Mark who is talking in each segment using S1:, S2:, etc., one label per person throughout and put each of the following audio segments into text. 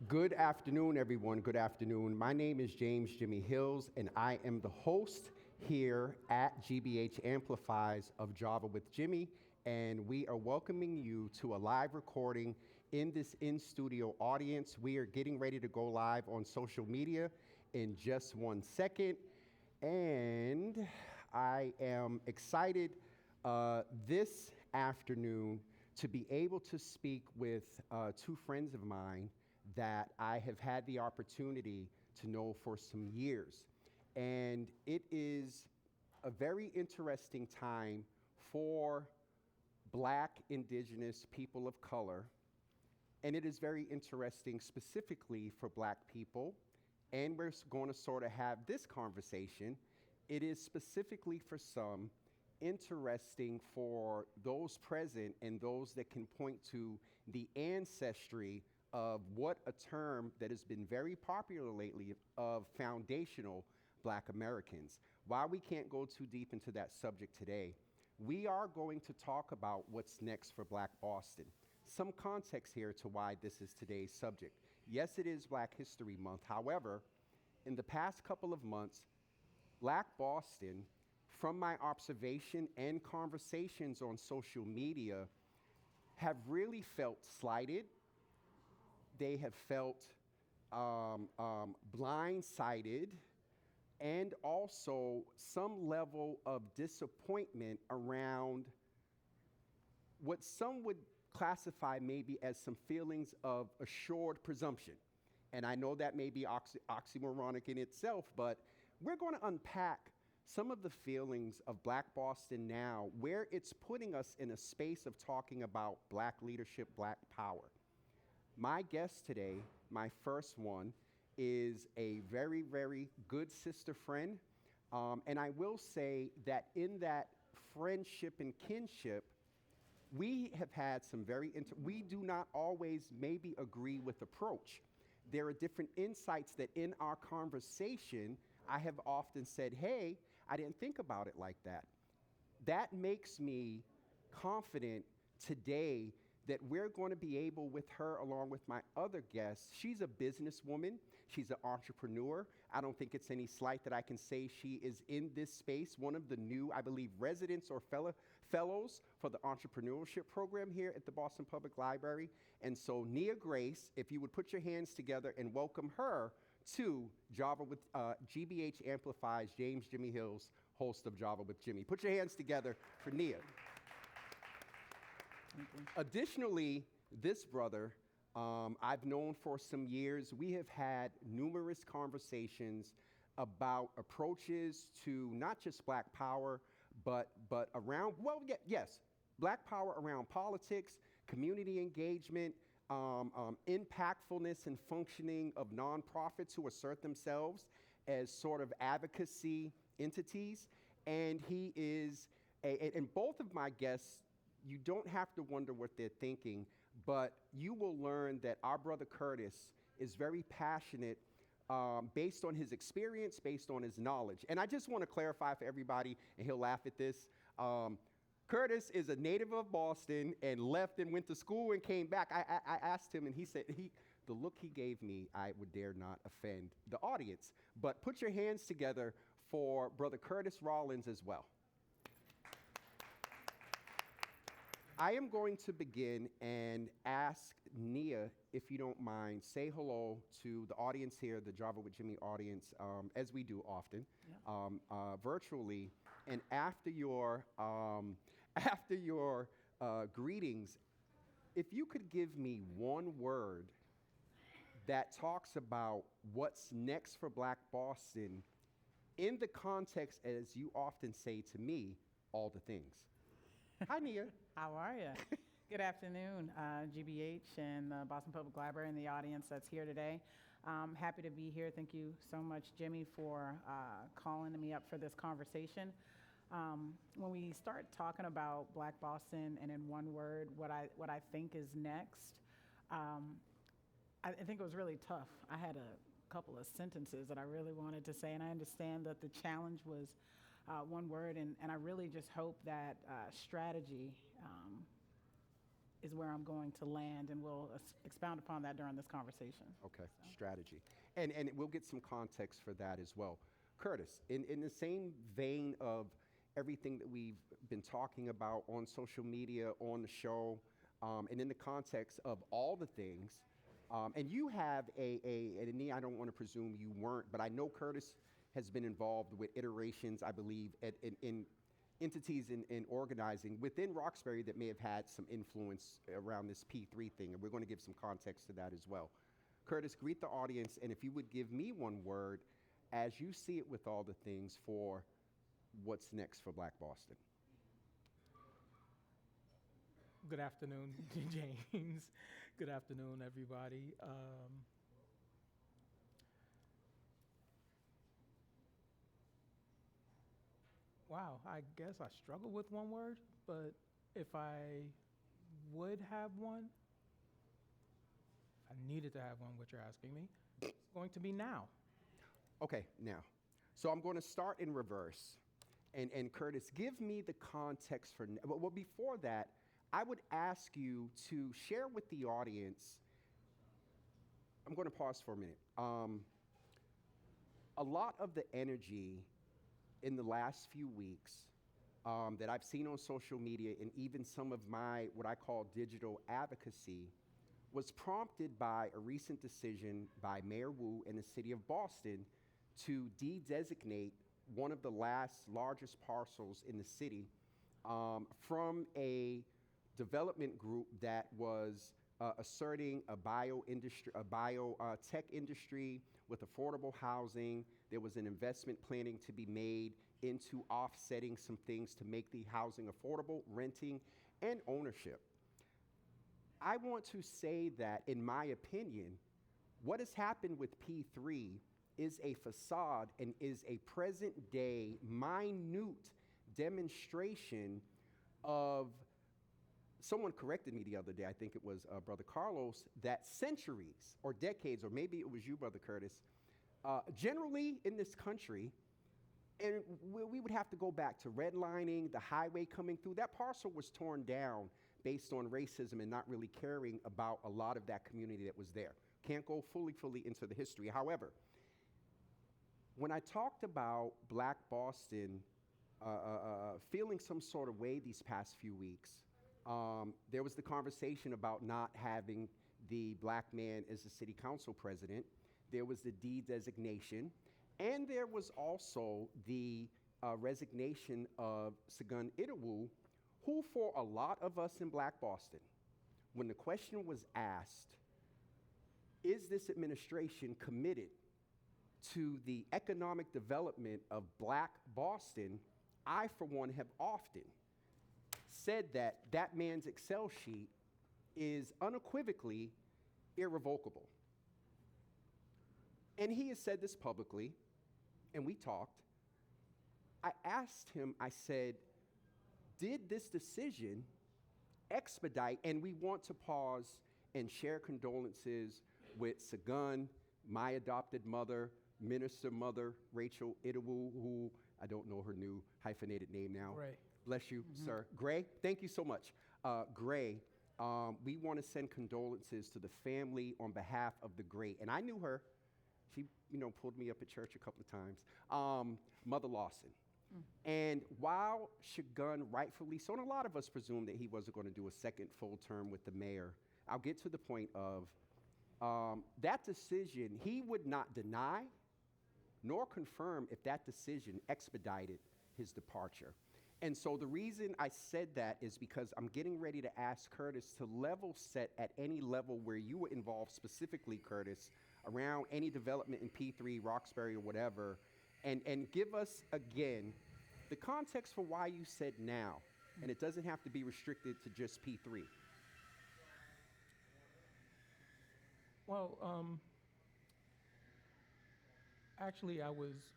S1: Good afternoon, everyone. Good afternoon. My name is James Jimmy Hills, and I am the host here at GBH Amplifies of Java with Jimmy, and we are welcoming you to a live recording in this in-studio audience. We are getting ready to go live on social media in just 1 second, and I am excited this afternoon to be able to speak with two friends of mine that I have had the opportunity to know for some years. And it is a very interesting time for Black, Indigenous people of color. And it is very interesting specifically for Black people. And we're going to sort of have this conversation. It is specifically for some interesting for those present and those that can point to the ancestry of what a term that has been very popular lately of foundational Black Americans. While we can't go too deep into that subject today, we are going to talk about what's next for Black Boston. Some context here to why this is today's subject. Yes, it is Black History Month. However, in the past couple of months, Black Boston, from my observation and conversations on social media, have really felt slighted. They have felt blindsided, and also some level of disappointment around what some would classify maybe as some feelings of assured presumption. And I know that may be oxymoronic in itself, but we're going to unpack some of the feelings of Black Boston now, where it's putting us in a space of talking about Black leadership, Black power. My guest today, my first one, is a very, very good sister friend. And I will say that in that friendship and kinship, we have had some we do not always maybe agree with approach. There are different insights that in our conversation, I have often said, hey, I didn't think about it like that. That makes me confident today that we're going to be able, with her along with my other guests, she's a businesswoman, she's an entrepreneur. I don't think it's any slight that I can say she is in this space, one of the new, I believe, residents or fellows for the entrepreneurship program here at the Boston Public Library. And so Nia Grace, if you would put your hands together and welcome her to Java with GBH Amplifies, James Jimmy Hills, host of Java with Jimmy. Put your hands together for Nia. Additionally, this brother, I've known for some years. We have had numerous conversations about approaches to not just Black power, but around, yes, Black power around politics, community engagement, impactfulness and functioning of nonprofits who assert themselves as sort of advocacy entities. And he is, and both of my guests, you don't have to wonder what they're thinking, but you will learn that our brother Curtis is very passionate based on his experience, based on his knowledge. And I just want to clarify for everybody, and he'll laugh at this. Curtis is a native of Boston and left and went to school and came back. I asked him, and he said, the look he gave me, I would dare not offend the audience. But put your hands together for brother Curtis Rollins as well. I am going to begin and ask Nia, if you don't mind, say hello to the audience here, the Java with Jimmy audience, as we do often, virtually. And after your greetings, if you could give me one word that talks about what's next for Black Boston in the context, as you often say to me, all the things. Hi, Nia.
S2: How are you? Good afternoon, GBH and the Boston Public Library and the audience that's here today. Happy to be here. Thank you so much, Jimmy, for calling me up for this conversation. When we start talking about Black Boston and in one word, what I think is next, I think it was really tough. I had a couple of sentences that I really wanted to say, and I understand that the challenge was one word, and I really just hope that strategy is where I'm going to land, and we'll expound upon that during this conversation.
S1: Okay, strategy. And we'll get some context for that as well. Curtis, in the same vein of everything that we've been talking about on social media, on the show, and in the context of all the things, and you have and Nia, I don't want to presume you weren't, but I know Curtis has been involved with iterations, I believe, in entities in organizing within Roxbury that may have had some influence around this P3 thing, and we're going to give some context to that as well. Curtis, greet the audience, and if you would give me one word as you see it with all the things for what's next for Black Boston.
S3: Good afternoon, James. Good afternoon, everybody. Wow, I guess I struggle with one word, but if I would have one, I needed to have one, what you're asking me. It's going to be now.
S1: Okay, now. So I'm going to start in reverse. And Curtis, give me the context for, well, before that, I would ask you to share with the audience, I'm going to pause for a minute. A lot of the energy in the last few weeks that I've seen on social media and even some of my, what I call digital advocacy, was prompted by a recent decision by Mayor Wu and the city of Boston to de-designate one of the largest parcels in the city from a development group that was asserting a biotech industry with affordable housing. There was an investment planning to be made into offsetting some things to make the housing affordable, renting, and ownership. I want to say that, in my opinion, what has happened with P3 is a facade and is a present-day, minute demonstration of, someone corrected me the other day, I think it was Brother Carlos, that centuries or decades, or maybe it was you, Brother Curtis, generally in this country, and we would have to go back to redlining, the highway coming through, that parcel was torn down based on racism and not really caring about a lot of that community that was there. Can't go fully into the history. However, when I talked about Black Boston feeling some sort of way these past few weeks, there was the conversation about not having the black man as the city council president. There was the de-designation, and there was also the resignation of Sagun Idowu, who for a lot of us in Black Boston, when the question was asked, is this administration committed to the economic development of Black Boston, I, for one, have often said that that man's Excel sheet is unequivocally irrevocable. And he has said this publicly, and we talked. I asked him, I said, did this decision expedite, and we want to pause and share condolences with Sagun, my adopted mother, minister mother, Rachel Idowu, who I don't know her new hyphenated name now.
S3: Gray.
S1: Bless you, sir. Gray, thank you so much. Gray, we want to send condolences to the family on behalf of the great, and I knew her. She, pulled me up at church a couple of times. Mother Lawson. And while Sagun rightfully so, and a lot of us presumed that he wasn't going to do a second full term with the mayor, I'll get to the point of that decision, he would not deny nor confirm if that decision expedited his departure. And so the reason I said that is because I'm getting ready to ask Curtis to level set at any level where you were involved specifically, Curtis, around any development in P3, Roxbury, or whatever, and give us, again, the context for why you said now, and it doesn't have to be restricted to just P3.
S3: Well, actually,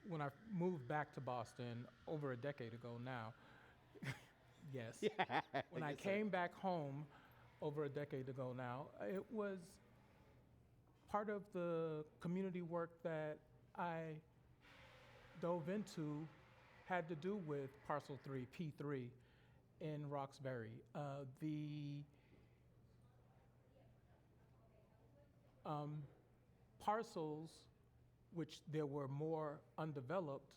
S3: when I moved back to Boston over a decade ago now, yes.
S1: Yeah.
S3: When I came back home over a decade ago now, it was part of the community work that I dove into had to do with Parcel 3, P3, in Roxbury. The parcels, which there were more undeveloped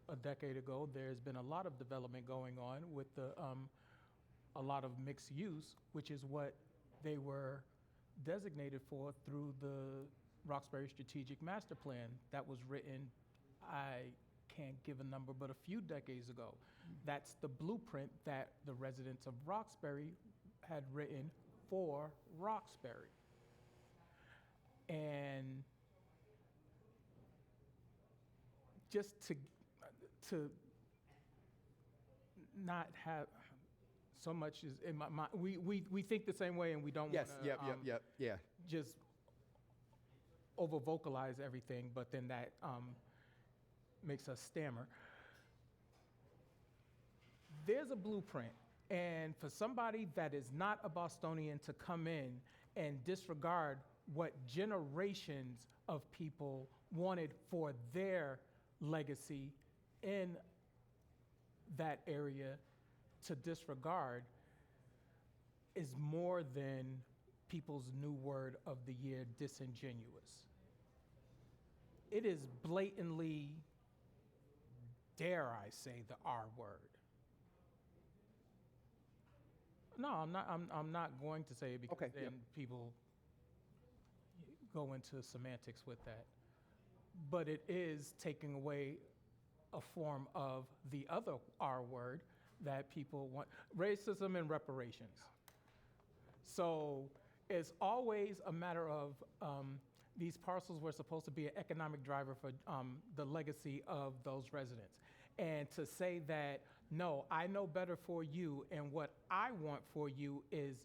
S3: a decade ago. There's been a lot of development going on with a lot of mixed use, which is what they were designated for through the Roxbury Strategic Master Plan that was written, I can't give a number, but a few decades ago. That's the blueprint that the residents of Roxbury had written for Roxbury. And just to not have so much is in my mind. We think the same way, and we don't
S1: Yes,
S3: want to
S1: yeah.
S3: just over vocalize everything, but then that makes us stammer. There's a blueprint, and for somebody that is not a Bostonian to come in and disregard what generations of people wanted for their legacy in that area to disregard is more than people's new word of the year, disingenuous. It is blatantly, dare I say, the R word. No, I'm not going to say it because
S1: Okay,
S3: then people go into semantics with that. But it is taking away a form of the other R word that people want, racism and reparations. So it's always a matter of these parcels were supposed to be an economic driver for the legacy of those residents. And to say that, no, I know better for you, and what I want for you is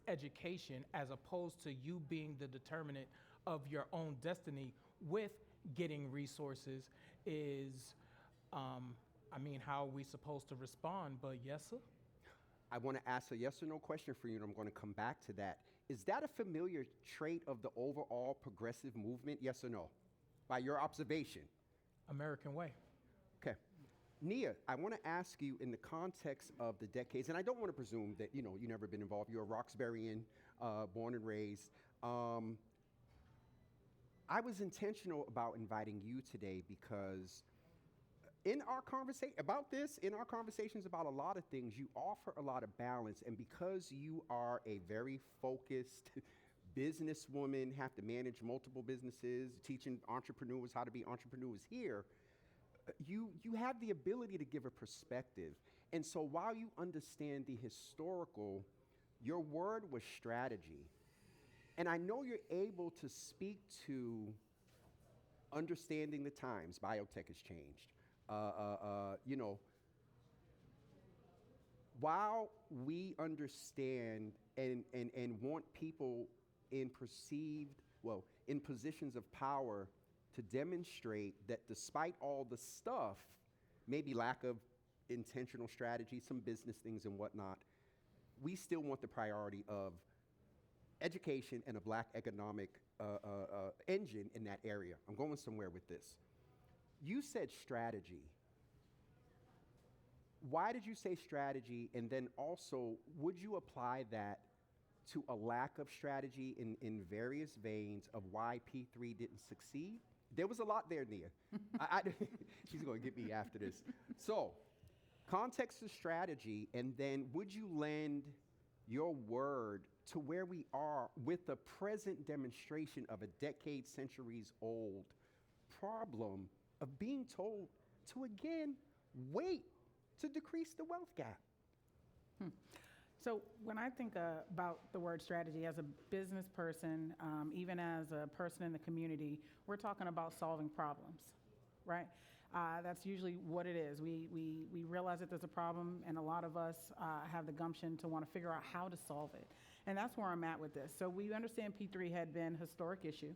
S3: education, as opposed to you being the determinant of your own destiny with getting resources, is, how are we supposed to respond? But yes, sir.
S1: I want to ask a yes or no question for you, and I'm going to come back to that. Is that a familiar trait of the overall progressive movement, yes or no, by your observation?
S3: American way.
S1: Okay. Nia, I want to ask you in the context of the decades, and I don't want to presume that, you've never been involved. You're a Roxburian, born and raised. I was intentional about inviting you today because in our conversations about a lot of things, you offer a lot of balance. And because you are a very focused businesswoman, have to manage multiple businesses, teaching entrepreneurs how to be entrepreneurs here, you have the ability to give a perspective. And so while you understand the historical, your word was strategy. And I know you're able to speak to understanding the times. Biotech has changed. While we understand and want people in positions of power to demonstrate that despite all the stuff, maybe lack of intentional strategy, some business things and whatnot, we still want the priority of education and a black economic engine in that area. I'm going somewhere with this. You said strategy. Why did you say strategy? And then also, would you apply that to a lack of strategy in various veins of why P3 didn't succeed? There was a lot there, Nia. She's going to get me after this. So, context of strategy, and then would you lend your word to where we are with the present demonstration of a decade, centuries old problem of being told to, again, wait to decrease the wealth gap?
S2: So when I think about the word strategy as a business person, even as a person in the community, we're talking about solving problems, right? That's usually what it is. We realize that there's a problem, and a lot of us have the gumption to want to figure out how to solve it. And that's where I'm at with this. So we understand P3 had been a historic issue.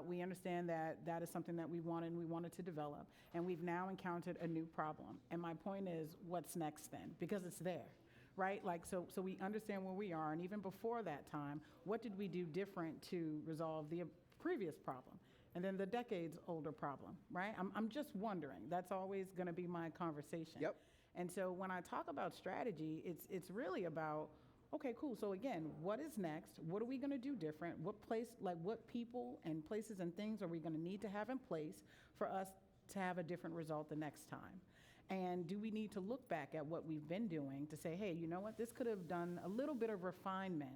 S2: We understand that that is something that we wanted to develop. And we've now encountered a new problem. And my point is, what's next then? Because it's there, right? So we understand where we are. And even before that time, what did we do different to resolve the previous problem? And then the decades older problem, right? I'm just wondering. That's always going to be my conversation.
S1: Yep.
S2: And so when I talk about strategy, it's really about Okay, cool. So again, what is next? What are we going to do different? What people and places and things are we going to need to have in place for us to have a different result the next time? And do we need to look back at what we've been doing to say, hey, you know what? This could have done a little bit of refinement.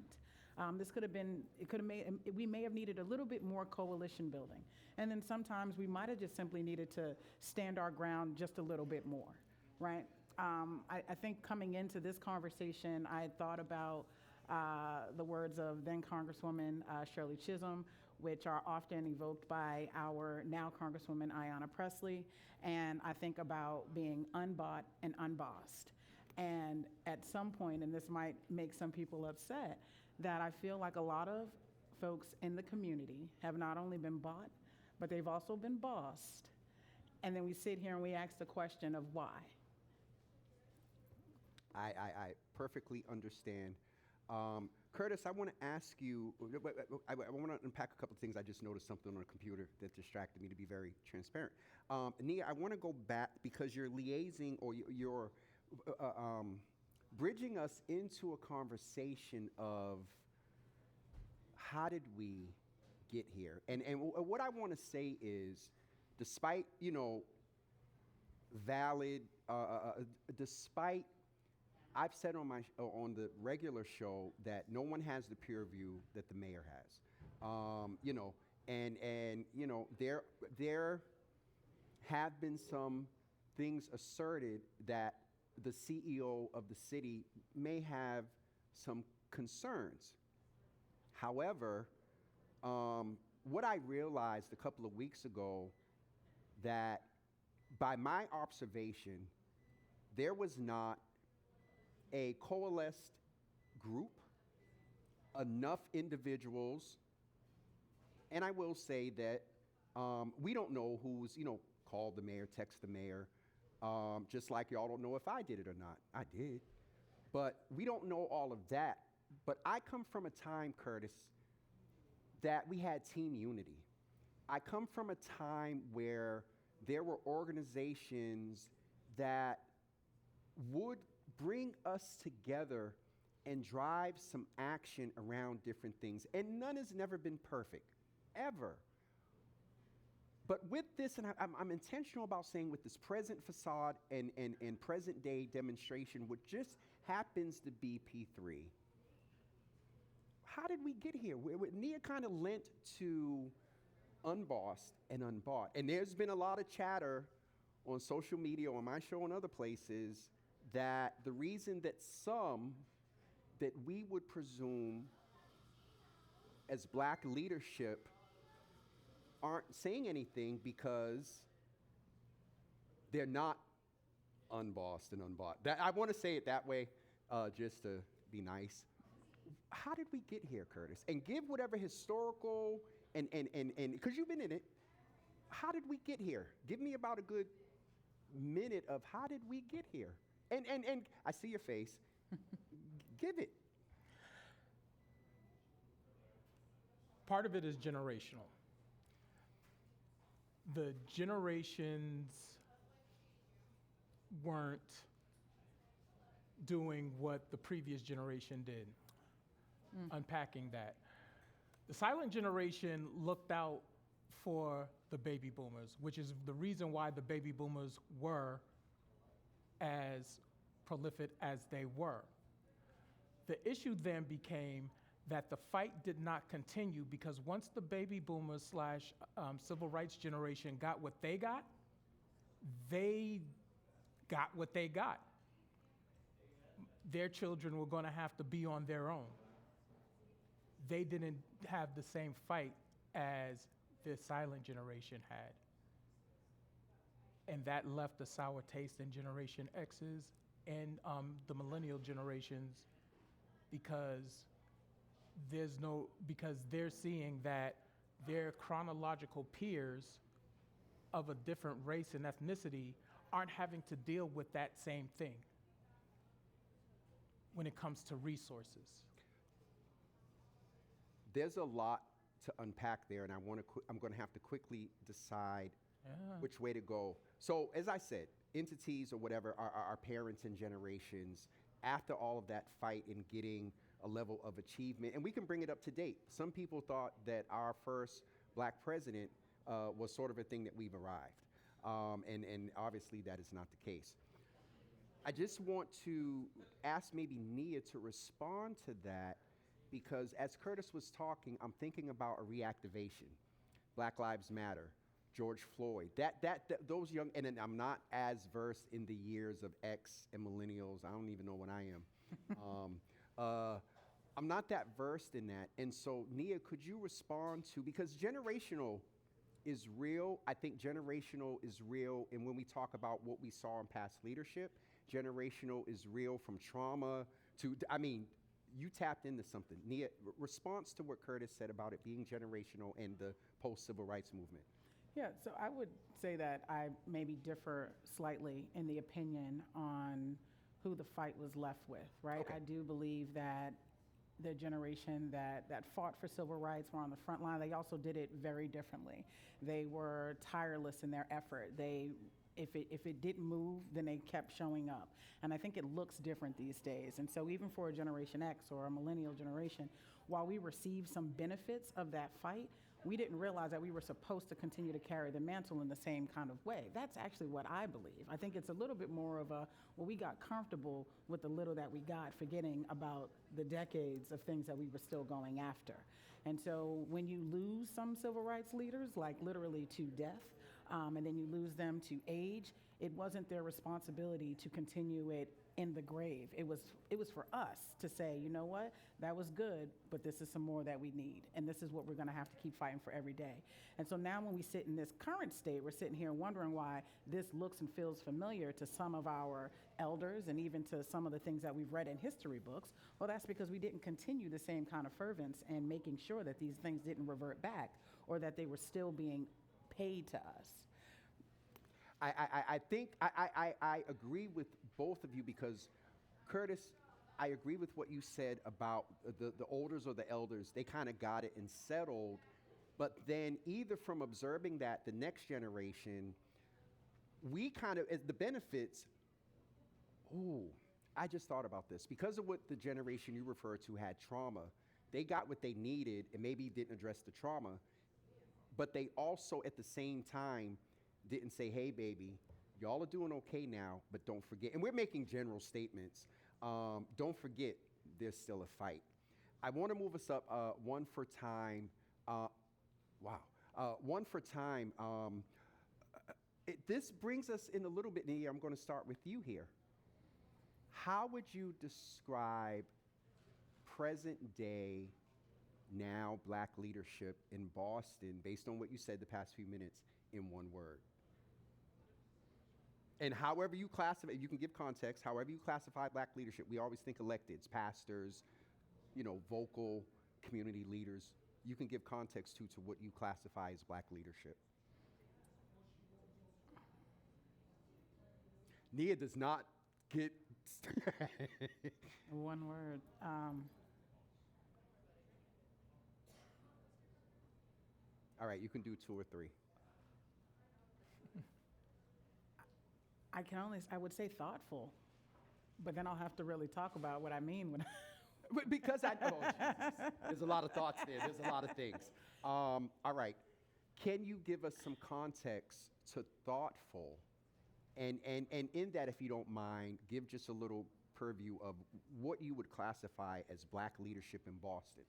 S2: This could have been, it could have made, we may have needed a little bit more coalition building. And then sometimes we might have just simply needed to stand our ground just a little bit more, right? I think coming into this conversation, I had thought about the words of then Congresswoman Shirley Chisholm, which are often evoked by our now Congresswoman Ayanna Pressley. And I think about being unbought and unbossed. And at some point, and this might make some people upset, that I feel like a lot of folks in the community have not only been bought, but they've also been bossed. And then we sit here and we ask the question of why.
S1: I perfectly understand. Curtis, I want to ask you, I want to unpack a couple of things. I just noticed something on the computer that distracted me, to be very transparent. Nia, I want to go back because you're liaising or you're bridging us into a conversation of how did we get here? And what I want to say is, despite, despite I've said on on the regular show that no one has the peer review that the mayor has. There have been some things asserted that the CEO of the city may have some concerns. However, what I realized a couple of weeks ago, that by my observation, there was not a coalesced group, enough individuals, and I will say that we don't know who's, called the mayor, text the mayor, just like y'all don't know if I did it or not. I did. But we don't know all of that. But I come from a time, Curtis, that we had team unity. I come from a time where there were organizations that would bring us together and drive some action around different things. And none has never been perfect, ever. But with this, and I'm intentional about saying with this present facade and present day demonstration, what just happens to be P3, how did we get here? Nia kind of lent to unbossed and unbought. And there's been a lot of chatter on social media, on my show and other places, that the reason that some that we would presume as black leadership aren't saying anything because they're not unbossed and unbought. I want to say it that way, just to be nice. How did we get here, Curtis? And give whatever historical and because you've been in it, how did we get here? Give me about a good minute of how did we get here? And I see your face. Give it.
S3: Part of it is generational. The generations weren't doing what the previous generation did. Unpacking that. The silent generation looked out for the baby boomers, which is the reason why the baby boomers were as prolific as they were. The issue then became that the fight did not continue because once the baby boomers / civil rights generation got what they got what they got. Their children were going to have to be on their own. They didn't have the same fight as the silent generation had. And that left a sour taste in Generation X's and the millennial generations because they're seeing that their chronological peers of a different race and ethnicity aren't having to deal with that same thing when it comes to resources.
S1: There's a lot to unpack there, and I'm going to have to quickly decide which way to go. So, as I said, entities or whatever, our parents and generations, after all of that fight in getting a level of achievement. And we can bring it up to date. Some people thought that our first black president was sort of a thing that we've arrived. And obviously that is not the case. I just want to ask maybe Nia to respond to that, because as Curtis was talking, I'm thinking about a reactivation. Black Lives Matter, George Floyd, those young, and then I'm not as versed in the years of X and millennials. I don't even know what I am. I'm not that versed in that. And so Nia, could you respond to, because generational is real. I think generational is real. And when we talk about what we saw in past leadership, generational is real, from trauma to, I mean, you tapped into something. Nia, response to what Curtis said about it being generational and the post-civil rights movement.
S2: Yeah, so I would say that I maybe differ slightly in the opinion on who the fight was left with, right?
S1: Okay.
S2: I do believe that the generation that fought for civil rights were on the front line. They also did it very differently. They were tireless in their effort. If it didn't move, then they kept showing up. And I think it looks different these days. And so even for a Generation X or a millennial generation, while we received some benefits of that fight, we didn't realize that we were supposed to continue to carry the mantle in the same kind of way. That's actually what I believe. I think it's a little bit more of a, well, we got comfortable with the little that we got, forgetting about the decades of things that we were still going after. And so when you lose some civil rights leaders, like literally to death, and then you lose them to age, it wasn't their responsibility to continue it in the grave. It was for us to say, you know what, that was good, but this is some more that we need. And this is what we're gonna have to keep fighting for every day. And so now when we sit in this current state, we're sitting here wondering why this looks and feels familiar to some of our elders and even to some of the things that we've read in history books. Well, that's because we didn't continue the same kind of fervence and making sure that these things didn't revert back or that they were still being paid to us.
S1: I think I agree with both of you, because Curtis, I agree with what you said about the olders or the elders. They kind of got it and settled, but then either from observing that, the next generation, we kind of, as the benefits, I just thought about this. Because of what the generation you refer to had trauma, they got what they needed and maybe didn't address the trauma, but they also at the same time didn't say, hey, baby, y'all are doing okay now, but don't forget. And we're making general statements. Don't forget, there's still a fight. I want to move us up one for time. One for time. This brings us in a little bit, Nia. I'm going to start with you here. How would you describe present day, now, black leadership in Boston, based on what you said the past few minutes, in one word? And however you classify, you can give context, however you classify black leadership, we always think electeds, pastors, vocal community leaders. You can give context to what you classify as black leadership. Nia does not get...
S2: One word.
S1: All right, you can do 2 or 3.
S2: I would say thoughtful, but then I'll have to really talk about what I mean when
S1: Because there's a lot of thoughts there. There's a lot of things. All right. Can you give us some context to thoughtful? And in that, if you don't mind, give just a little purview of what you would classify as black leadership in Boston.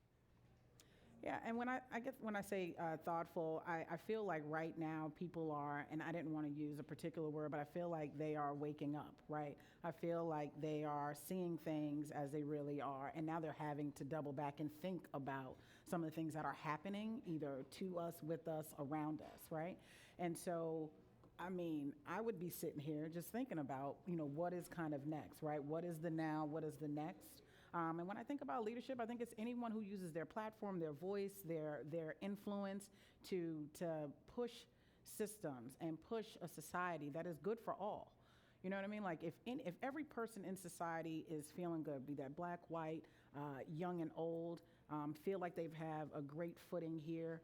S2: Yeah, and when I say thoughtful, I feel like right now people are, and I didn't want to use a particular word, but I feel like they are waking up, right? I feel like they are seeing things as they really are, and now they're having to double back and think about some of the things that are happening, either to us, with us, around us, right? And so, I mean, I would be sitting here just thinking about, what is kind of next, right? What is the now? What is the next? And when I think about leadership, I think it's anyone who uses their platform, their voice, their influence to push systems and push a society that is good for all. You know what I mean? Like if every person in society is feeling good, be that black, white, young and old, feel like they have a great footing here,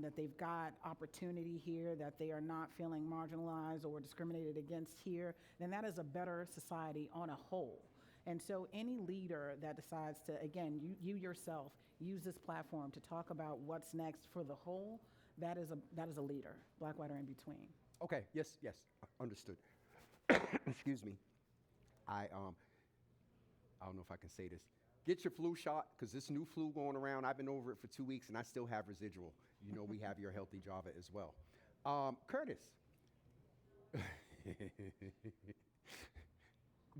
S2: that they've got opportunity here, that they are not feeling marginalized or discriminated against here, then that is a better society on a whole. And so any leader that decides to, again, you yourself, use this platform to talk about what's next for the whole, that is a leader, black, white, or in between.
S1: Okay, yes, understood. Excuse me. I don't know if I can say this. Get your flu shot, because this new flu going around, I've been over it for 2 weeks, and I still have residual. You know we have your healthy Java as well. Curtis.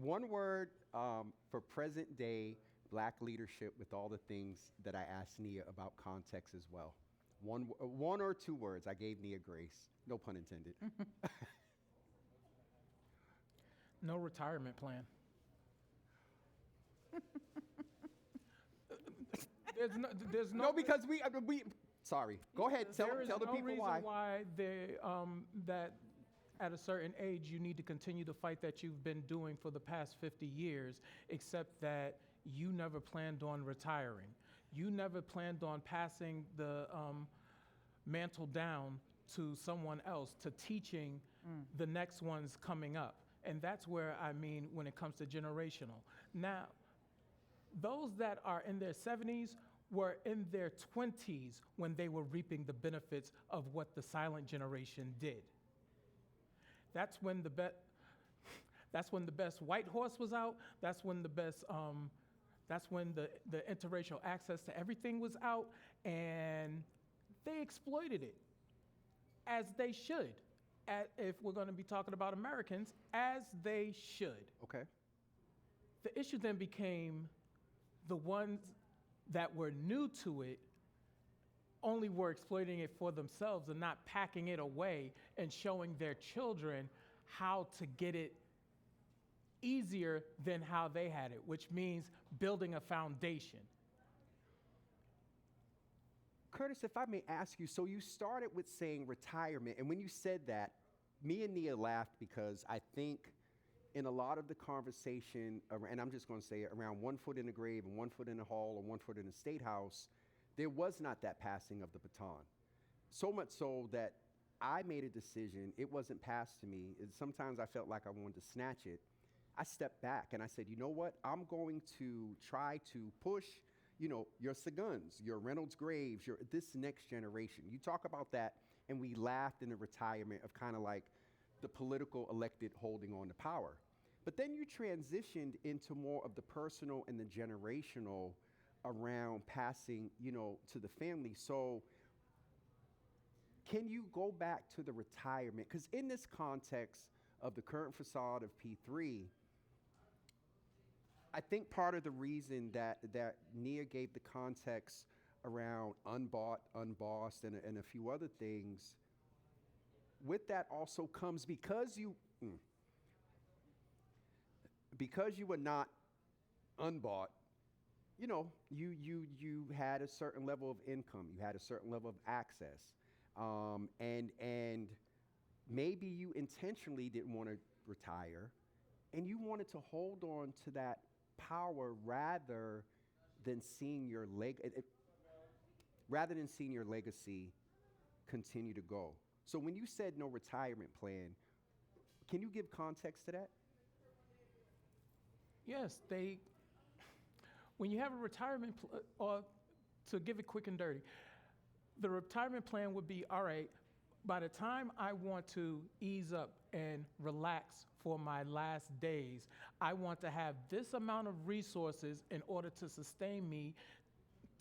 S1: One word for present day black leadership with all the things that I asked Nia about context as well. One or two words. I gave Nia Grace. No pun intended.
S3: No retirement plan. There's no
S1: No, because we sorry. Go ahead. Tell the people
S3: reason
S1: why.
S3: why that at a certain age you need to continue the fight that you've been doing for the past 50 years, except that you never planned on retiring. You never planned on passing the mantle down to someone else, to teaching the next ones coming up. And that's where I mean when it comes to generational. Now, those that are in their 70s were in their 20s when they were reaping the benefits of what the silent generation did. That's when the best white horse was out. That's when the best that's when the interracial access to everything was out, and they exploited it, as they should. If we're going to be talking about Americans, as they should.
S1: Okay.
S3: The issue then became the ones that were new to it only were exploiting it for themselves and not packing it away and showing their children how to get it easier than how they had it, which means building a foundation.
S1: Curtis, if I may ask you, so you started with saying retirement, and when you said that, me and Nia laughed because I think in a lot of the conversation, and I'm just going to say it, around 1 foot in the grave and 1 foot in the hall or 1 foot in the state house, there was not that passing of the baton. So much so that I made a decision, it wasn't passed to me. Sometimes I felt like I wanted to snatch it. I stepped back and I said, you know what? I'm going to try to push, your Seguns, your Reynolds Graves, this next generation. You talk about that, and we laughed in the retirement of kind of like the political elected holding on to power. But then you transitioned into more of the personal and the generational around passing, to the family. So can you go back to the retirement? Because in this context of the current facade of P3, I think part of the reason that Nia gave the context around unbought, unbossed, and a few other things, with that also comes because you were not unbought, you had a certain level of income, you had a certain level of access, and maybe you intentionally didn't want to retire, and you wanted to hold on to that power rather than seeing your legacy continue to go. So when you said no retirement plan, can you give context to that?
S3: Yes, when you have a retirement, or to give it quick and dirty, the retirement plan would be, all right, by the time I want to ease up and relax for my last days, I want to have this amount of resources in order to sustain me,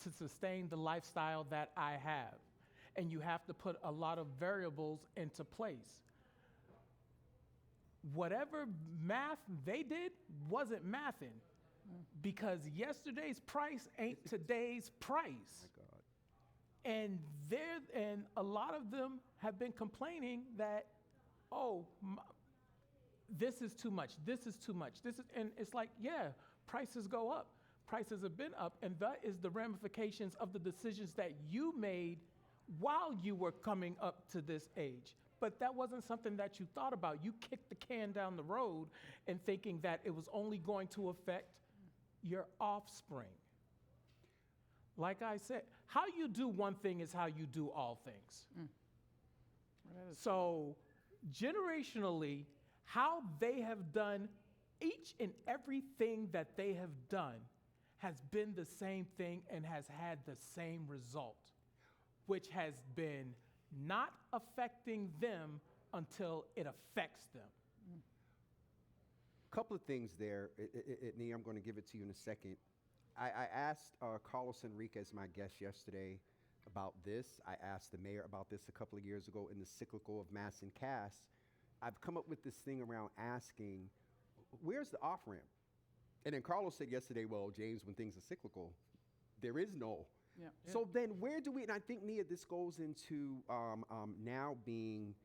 S3: to sustain the lifestyle that I have. And you have to put a lot of variables into place. Whatever math they did wasn't mathing, because yesterday's price ain't today's price.
S1: My God.
S3: And a lot of them have been complaining that, this is too much, and it's like, yeah, prices go up. Prices have been up, and that is the ramifications of the decisions that you made while you were coming up to this age. But that wasn't something that you thought about. You kicked the can down the road and thinking that it was only going to affect your offspring. Like I said, how you do one thing is how you do all things. So generationally, how they have done each and everything that they have done has been the same thing and has had the same result, which has been not affecting them until it affects them.
S1: Couple of things there, Nia, I'm going to give it to you in a second. I asked Carlos Enriquez, my guest yesterday, about this. I asked the mayor about this a couple of years ago in the cyclical of mass and cast. I've come up with this thing around asking, where's the off-ramp? And then Carlos said yesterday, well, James, when things are cyclical, there is no.
S2: Yeah.
S1: So then where do we, and I think, Nia, this goes into now being,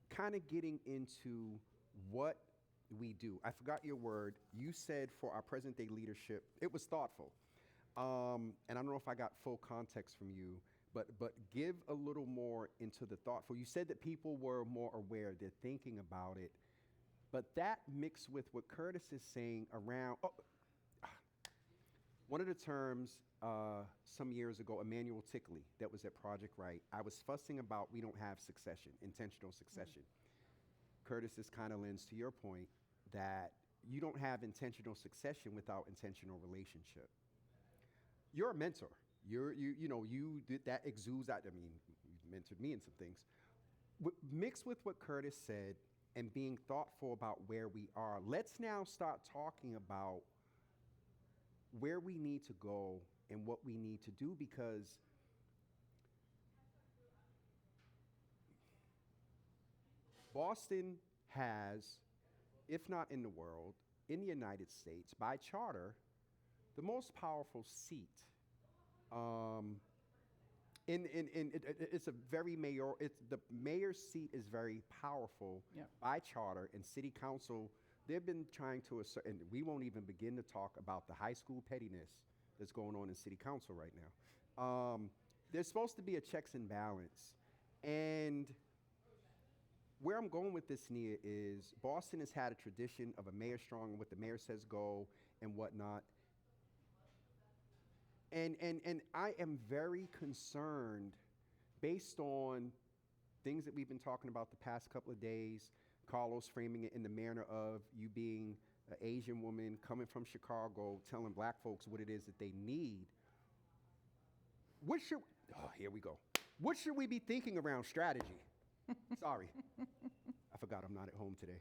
S1: kind of getting into what we do. I forgot your word. You said for our present day leadership, it was thoughtful. And I don't know if I got full context from you, but give a little more into the thoughtful. You said that people were more aware, they're thinking about it, but that mixed with what Curtis is saying around, one of the terms some years ago, Emmanuel Tickley, that was at Project Right, I was fussing about we don't have succession, intentional succession. Curtis's kind of lends to your point that you don't have intentional succession without intentional relationship. You're a mentor. That exudes out. I mean, you mentored me in some things. Mixed with what Curtis said and being thoughtful about where we are, let's now start talking about where we need to go and what we need to do, because Boston has, if not in the world, in the United States, by charter, the most powerful seat. It's a very the mayor's seat is very powerful by charter, and city council, they've been trying to assert, and we won't even begin to talk about the high school pettiness that's going on in city council right now. There's supposed to be a checks and balance. And where I'm going with this, Nia, is Boston has had a tradition of a mayor strong and what the mayor says go and whatnot. And I am very concerned based on things that we've been talking about the past couple of days, Carlos framing it in the manner of you being an Asian woman coming from Chicago, telling black folks what it is that they need. Here we go. What should we be thinking around strategy? Sorry. I forgot I'm not at home today.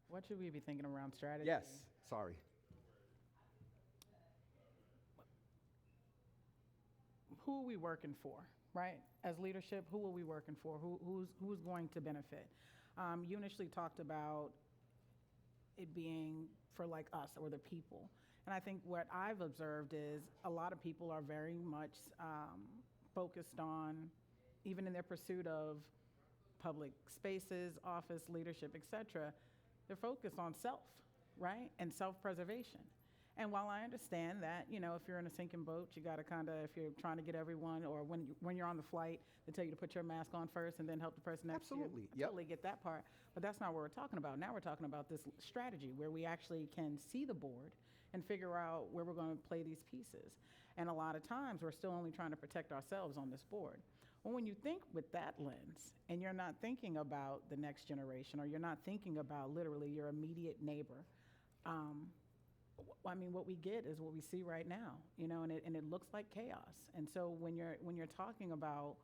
S2: What should we be thinking around strategy?
S1: Yes, sorry.
S2: Who are we working for, right? As leadership, who are we working for? Who's going to benefit? You initially talked about it being for like us or the people. And I think what I've observed is a lot of people are very much focused on, even in their pursuit of public spaces, office, leadership, et cetera, they're focused on self, right? And self-preservation. And while I understand that, if you're in a sinking boat, you got to if you're trying to get everyone, or when you're on the flight, they tell you to put your mask on first and then help the person next to you.
S1: Absolutely.
S2: I totally get that part. But that's not what we're talking about. Now we're talking about this strategy where we actually can see the board and figure out where we're going to play these pieces. And a lot of times we're still only trying to protect ourselves on this board. Well, when you think with that lens and you're not thinking about the next generation, or you're not thinking about literally your immediate neighbor, what we get is what we see right now, and it looks like chaos. And so when you're talking about,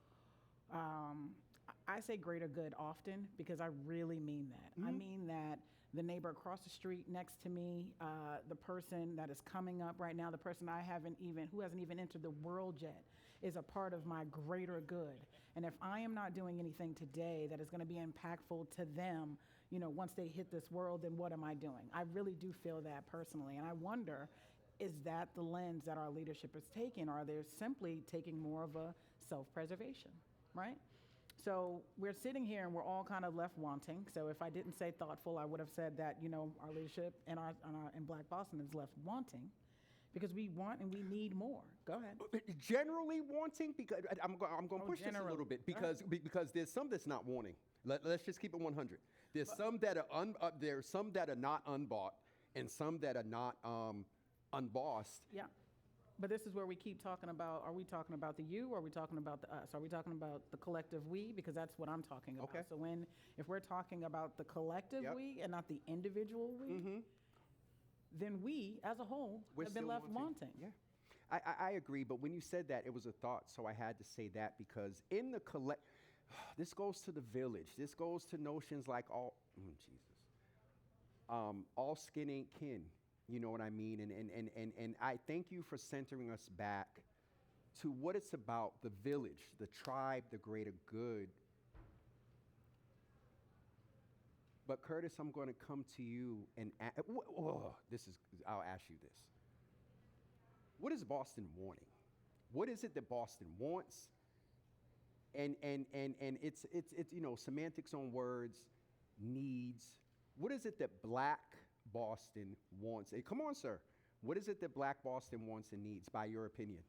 S2: I say greater good often because I really mean that. Mm-hmm. I mean that the neighbor across the street next to me, the person that is coming up right now, the person who hasn't even entered the world yet, is a part of my greater good. And if I am not doing anything today that is going to be impactful to them, once they hit this world, then what am I doing? I really do feel that personally. And I wonder, is that the lens that our leadership is taking? Or are they simply taking more of a self-preservation, right? So we're sitting here and we're all kind of left wanting. So if I didn't say thoughtful, I would have said that, our leadership in Black Boston is left wanting because we want and we need more. Go ahead.
S1: Generally wanting, because I'm going to push this a little bit because there's some that's not wanting. Let's just keep it 100. There's some that are not unbought and some that are not unbossed.
S2: Yeah. But this is where we keep talking about, are we talking about the you or are we talking about the us? Are we talking about the collective we? Because that's what I'm talking about.
S1: Okay.
S2: So if we're talking about the collective
S1: Yep.
S2: we and not the individual we, then we as a whole
S1: We're
S2: have been
S1: still
S2: left wanting.
S1: Yeah. I agree, but when you said that, it was a thought, so I had to say that because in the this goes to the village. This goes to notions like all skin ain't kin. You know what I mean? And I thank you for centering us back to what it's about, the village, the tribe, the greater good. But Curtis, I'm going to come to you and I'll ask you this. What is Boston wanting? What is it that Boston wants? And it's semantics on words, needs. What is it that Black Boston wants? Hey, come on, sir. What is it that Black Boston wants and needs, by your opinion?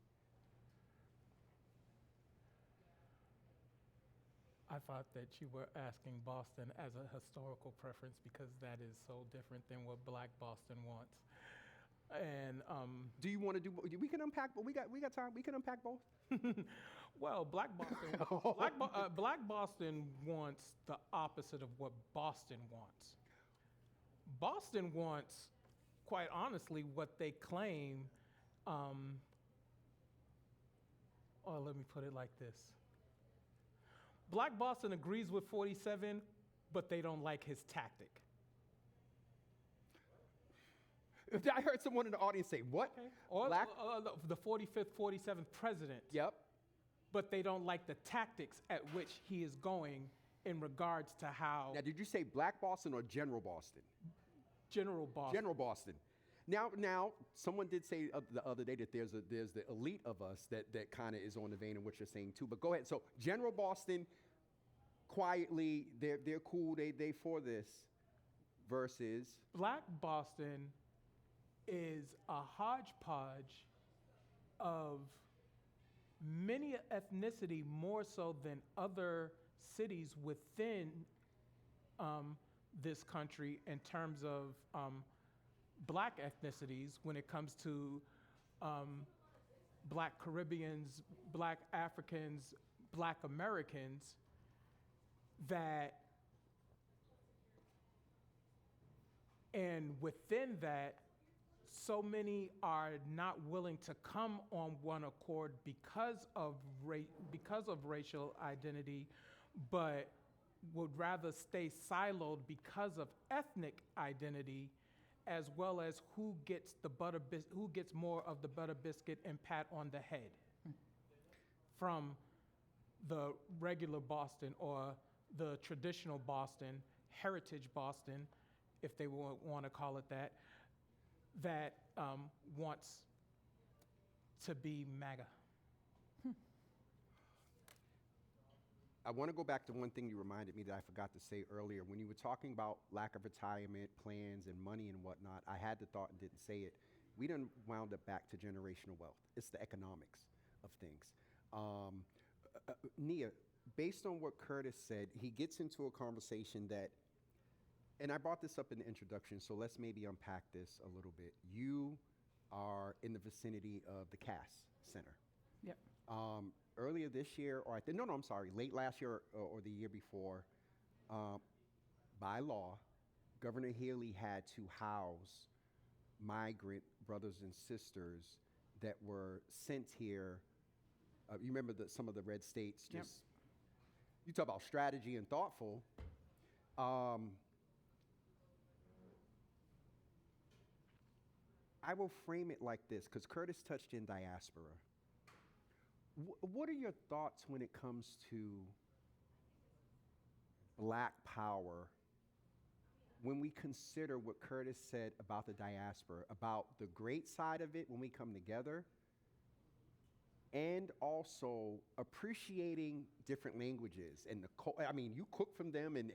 S3: I thought that you were asking Boston as a historical preference because that is so different than what Black Boston wants. And
S1: do you want to do? We can unpack. We got time. We can unpack both.
S3: Well, Black Boston wants the opposite of what Boston wants. Boston wants, quite honestly, what they claim. Let me put it like this. Black Boston agrees with 47, but they don't like his tactic.
S1: I heard someone in the audience say, what?
S3: Okay. Or
S1: Black?
S3: The 45th, 47th president.
S1: Yep.
S3: But they don't like the tactics at which he is going in regards to how.
S1: Now, did you say Black Boston or General Boston?
S3: General Boston.
S1: General Boston. Now, someone did say the other day that there's the elite of us that kind of is on the vein of what you're saying too. But go ahead. So General Boston, quietly, they're cool. They for this, versus
S3: Black Boston is a hodgepodge of many ethnicity, more so than other cities within this country in terms of Black ethnicities when it comes to Black Caribbeans, Black Africans, Black Americans, and within that, so many are not willing to come on one accord because of racial identity, but would rather stay siloed because of ethnic identity, as well as who gets more of the butter biscuit and pat on the head from the regular Boston or the traditional Boston, heritage Boston, if they want to call it that wants to be MAGA.
S1: I want to go back to one thing you reminded me that I forgot to say earlier. When you were talking about lack of retirement plans and money and whatnot, I had the thought and didn't say it. We done wound up back to generational wealth. It's the economics of things. Nia, based on what Curtis said, he gets into a conversation that, and I brought this up in the introduction, so let's maybe unpack this a little bit. You are in the vicinity of the Cass Center.
S2: Yep.
S1: Earlier this year, late last year or the year before, by law, Governor Healy had to house migrant brothers and sisters that were sent here. You remember some of the red states,
S2: Yep.
S1: You talk about strategy and thoughtful. I will frame it like this, because Curtis touched in diaspora. What are your thoughts when it comes to Black power when we consider what Curtis said about the diaspora, about the great side of it when we come together, and also appreciating different languages and you cook from them and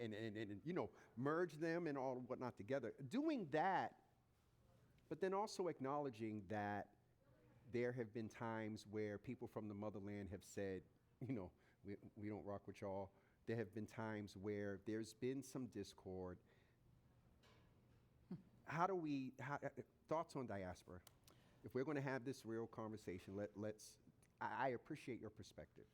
S1: merge them and all whatnot together. Doing that, but then also acknowledging that there have been times where people from the motherland have said, we don't rock with y'all. There have been times where there's been some discord. Thoughts on diaspora? If we're going to have this real conversation, I appreciate your perspective.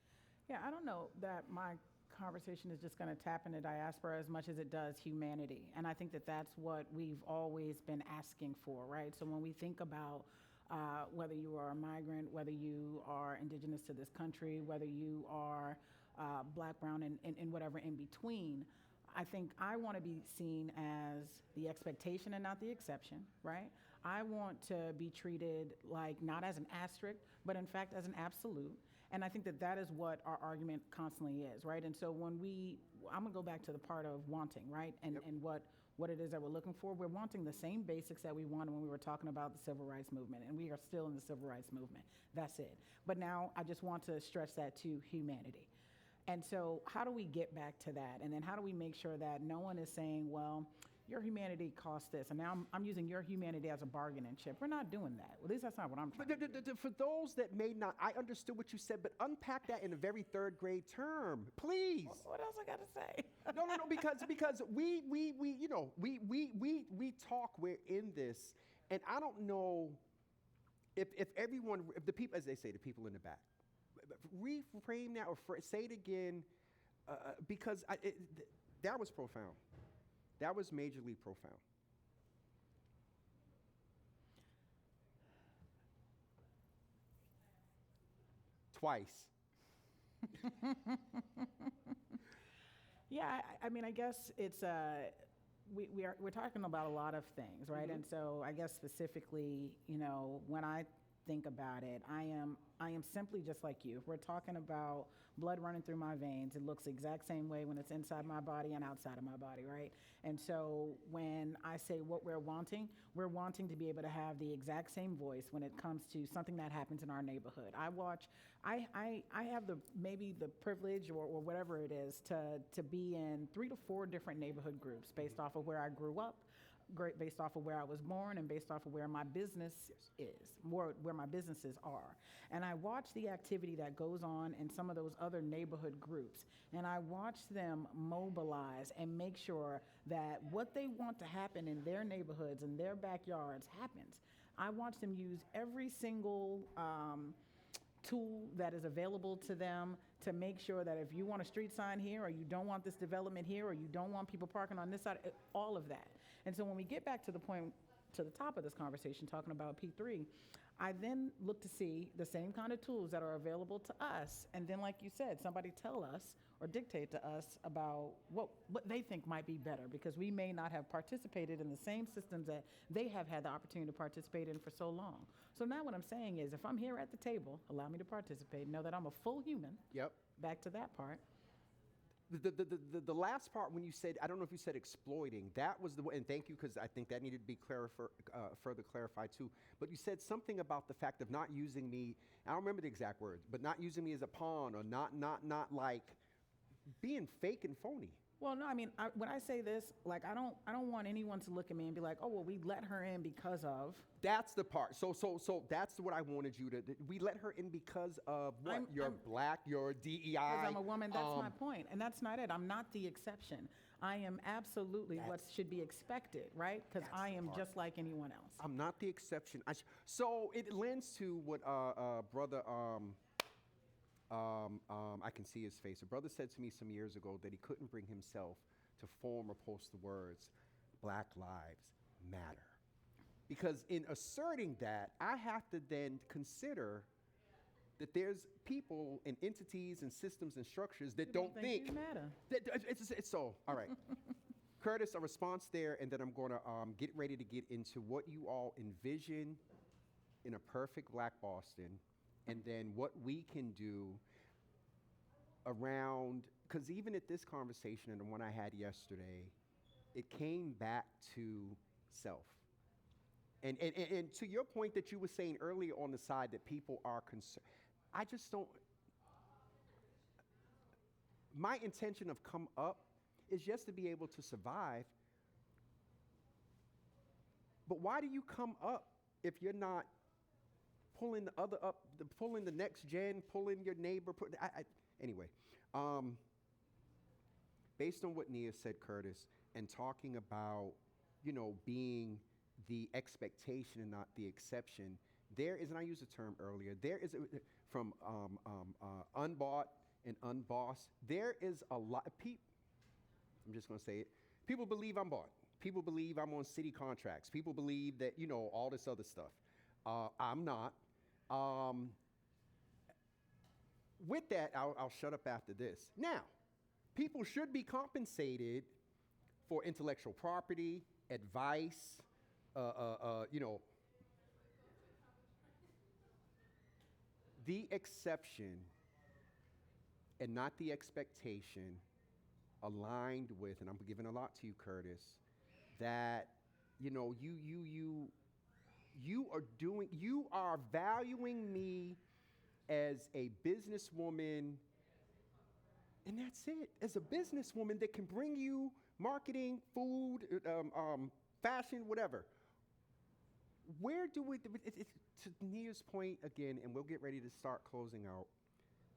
S2: Yeah, I don't know that my conversation is just going to tap into diaspora as much as it does humanity. And I think that that's what we've always been asking for, right? So when we think about whether you are a migrant, whether you are indigenous to this country, whether you are black, brown, and whatever in between, I think I want to be seen as the expectation and not the exception, right? I want to be treated like not as an asterisk, but in fact as an absolute. And I think that that is what our argument constantly is, right? And so I'm gonna go back to the part of wanting, right? And what it is that we're looking for. We're wanting the same basics that we wanted when we were talking about the civil rights movement, and we are still in the civil rights movement. That's it. But now I just want to stretch that to humanity. And so how do we get back to that? And then how do we make sure that no one is saying, well, your humanity costs this, and now I'm using your humanity as a bargaining chip. We're not doing that. At least that's not what I'm trying to do.
S1: For those that may not, I understood what you said, but unpack that in a very third grade term, please.
S2: What else I got to say?
S1: No, because we talk, we're in this, and I don't know if everyone, if the people, as they say, the people in the back, reframe that or say it again, because that was profound. That was majorly profound. Twice.
S2: Yeah, I mean, I guess it's we're talking about a lot of things, right? And so I guess specifically, when I think about it, I am simply just like you. If we're talking about blood running through my veins, it looks the exact same way when it's inside my body and outside of my body, right? And so when I say what we're wanting to be able to have the exact same voice when it comes to something that happens in our neighborhood. I have maybe the privilege or whatever it is to be in 3 to 4 different neighborhood groups based off of where I grew up, based off of where I was born, and based off of where my business is, where my businesses are. And I watch the activity that goes on in some of those other neighborhood groups, and I watch them mobilize and make sure that what they want to happen in their neighborhoods and their backyards happens. I watch them use every single tool that is available to them to make sure that if you want a street sign here, or you don't want this development here, or you don't want people parking on this side, all of that. And so when we get back to the point, to the top of this conversation, talking about P3, I then look to see the same kind of tools that are available to us. And then, like you said, somebody tell us or dictate to us about what they think might be better, because we may not have participated in the same systems that they have had the opportunity to participate in for so long. So now what I'm saying is, if I'm here at the table, allow me to participate, know that I'm a full human.
S1: Yep.
S2: Back to that part.
S1: The last part when you said, I don't know if you said exploiting, that was the one, and thank you, because I think that needed to be further clarified too. But you said something about the fact of not using me, I don't remember the exact words, but not using me as a pawn, or not like being fake and phony.
S2: Well, no, I mean, when I say this, like, I don't want anyone to look at me and be like, oh, well, we let her in because of.
S1: That's the part. So that's what I wanted you to. We let her in because of what? You're black. You're DEI.
S2: Because I'm a woman. That's my point, and that's not it. I'm not the exception. I am absolutely what should be expected, right? Because I am just like anyone else.
S1: I'm not the exception. So it lends to what brother. I can see his face. A brother said to me some years ago that he couldn't bring himself to form or post the words, Black Lives Matter. Because in asserting that, I have to then consider that there's people and entities and systems and structures that don't think
S2: you matter.
S1: It's so, all right. Curtis, a response there, and then I'm going to get ready to get into what you all envision in a perfect Black Boston, and then what we can do around, because even at this conversation and the one I had yesterday, it came back to self. And to your point that you were saying earlier on the side that people are concerned, I just don't, my intention of come up is just to be able to survive. But why do you come up if you're not pulling the other up, pulling the next gen, pulling your neighbor? Anyway, based on what Nia said, Curtis, and talking about, being the expectation and not the exception, there is, and I used the term earlier, there is, from unbought and unbossed, there is a lot of people, I'm just going to say it, people believe I'm bought. People believe I'm on city contracts. People believe that, all this other stuff. I'm not. With that, I'll shut up after this. Now, people should be compensated for intellectual property, advice, the exception and not the expectation aligned with, and I'm giving a lot to you, Curtis, that, you are valuing me as a businesswoman, and that's it. As a businesswoman that can bring you marketing, food, fashion, whatever. Where do we, to Nia's point again, and we'll get ready to start closing out.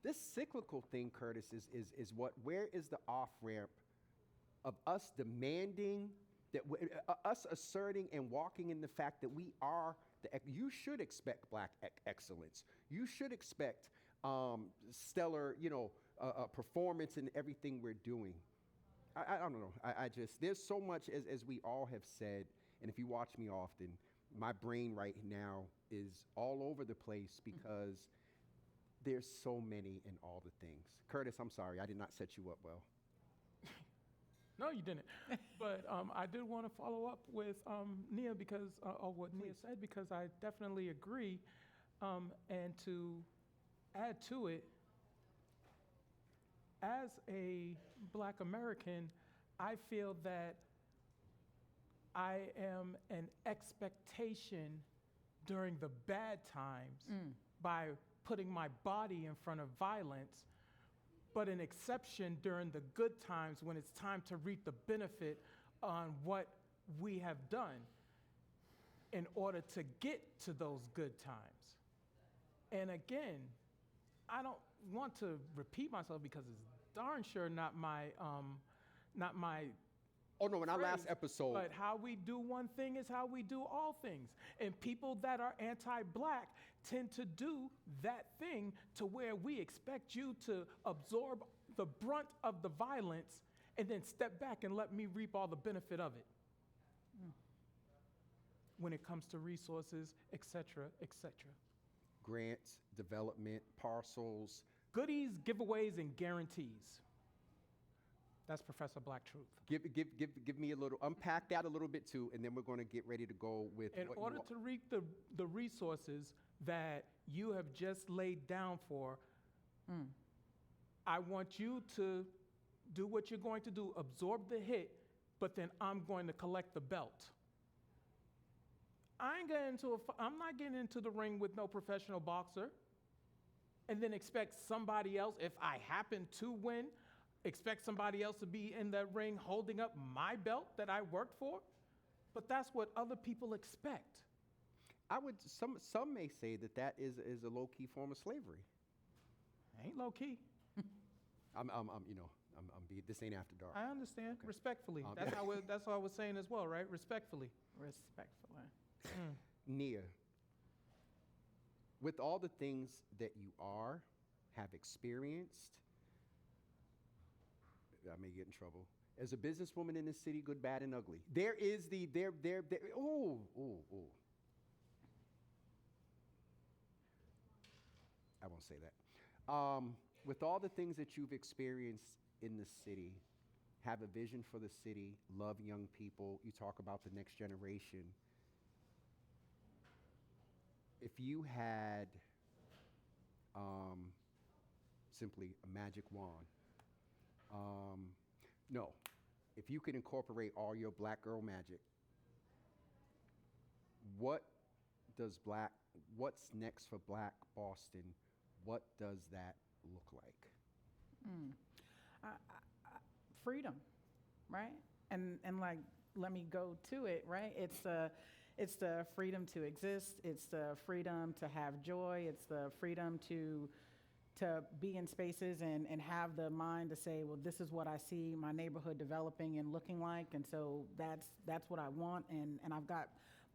S1: This cyclical thing, Curtis, is where is the off-ramp of us demanding, that us asserting and walking in the fact that we are, you should expect black excellence. You should expect stellar, performance in everything we're doing. I don't know. I just, there's so much, as we all have said, and if you watch me often, my brain right now is all over the place because there's so many in all the things. Curtis, I'm sorry, I did not set you up well.
S3: No, you didn't. But I did want to follow up with Nia because, or what Nia said, because I definitely agree. And to add to it, as a Black American, I feel that I am an expectation during the bad times by putting my body in front of violence, but an exception during the good times when it's time to reap the benefit on what we have done in order to get to those good times. And again, I don't want to repeat myself because it's darn sure not my
S1: Oh no, in our last
S3: phrase,
S1: episode.
S3: But how we do one thing is how we do all things. And people that are anti-Black tend to do that thing to where we expect you to absorb the brunt of the violence and then step back and let me reap all the benefit of it. When it comes to resources, et cetera, et cetera.
S1: Grants, development, parcels.
S3: Goodies, giveaways, and guarantees. That's Professor Black Truth.
S1: Give me a little, unpack that a little bit too, and then we're going to get ready to go with
S3: In order to reap the resources that you have just laid down for, I want you to do what you're going to do, absorb the hit, but then I'm going to collect the belt. I'm not getting into the ring with no professional boxer and then expect somebody else, if I happen to win, expect somebody else to be in that ring holding up my belt that I worked for. But that's what other people expect.
S1: Some may say that is a low-key form of slavery.
S3: Ain't low-key.
S1: This ain't after dark.
S3: I understand,
S1: Okay.
S3: respectfully. That's what I was saying as well, right? Respectfully.
S2: Respectfully.
S1: Nia, with all the things that you have experienced, I may get in trouble. As a businesswoman in this city, good, bad, and ugly. There is I won't say that. With all the things that you've experienced in the city, have a vision for the city, love young people, you talk about the next generation. If you had simply a magic wand, if you could incorporate all your Black girl magic, what's next for Black Boston? What does that look like?
S2: Freedom, right? And like, let me go to it, right? It's the freedom to exist. It's the freedom to have joy. It's the freedom to be in spaces and have the mind to say, well, this is what I see my neighborhood developing and looking like. And so that's what I want. And I've got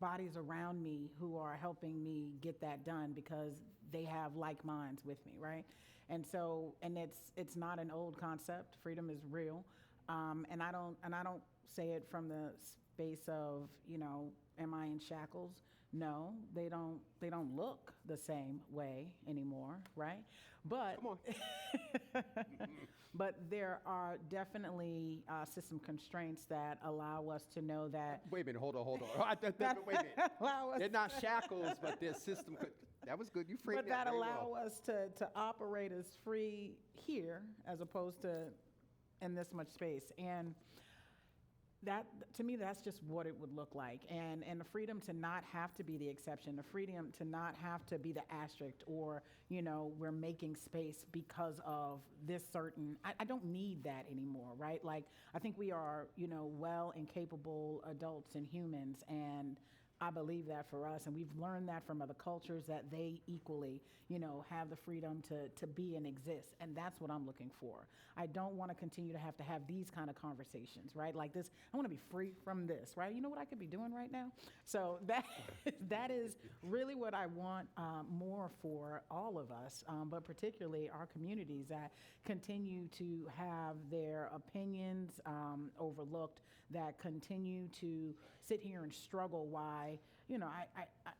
S2: bodies around me who are helping me get that done because they have like minds with me, right? And so, and it's not an old concept. Freedom is real, and I don't say it from the space of, you know, am I in shackles? No, they don't look the same way anymore, right? But
S1: Come on.
S2: but there are definitely system constraints that allow us to know that.
S1: Wait a minute, hold on. Wait a minute.
S2: Allow us
S1: They're not shackles, but their system. That was good. You framed
S2: but
S1: that
S2: that
S1: very
S2: allow
S1: well.
S2: us to operate as free here as opposed to in this much space. And that, to me, that's just what it would look like. And the freedom to not have to be the exception, the freedom to not have to be the asterisk, or, you know, we're making space because of this certain, I don't need that anymore, right? Like, I think we are, you know, well and capable adults and humans, and I believe that for us, and we've learned that from other cultures, that they equally, you know, have the freedom to be and exist, and that's what I'm looking for. I don't want to continue to have these kind of conversations, right? Like this, I want to be free from this, right? You know what I could be doing right now? So that is really what I want more for all of us, but particularly our communities that continue to have their opinions overlooked, that continue to sit here and struggle why, you know,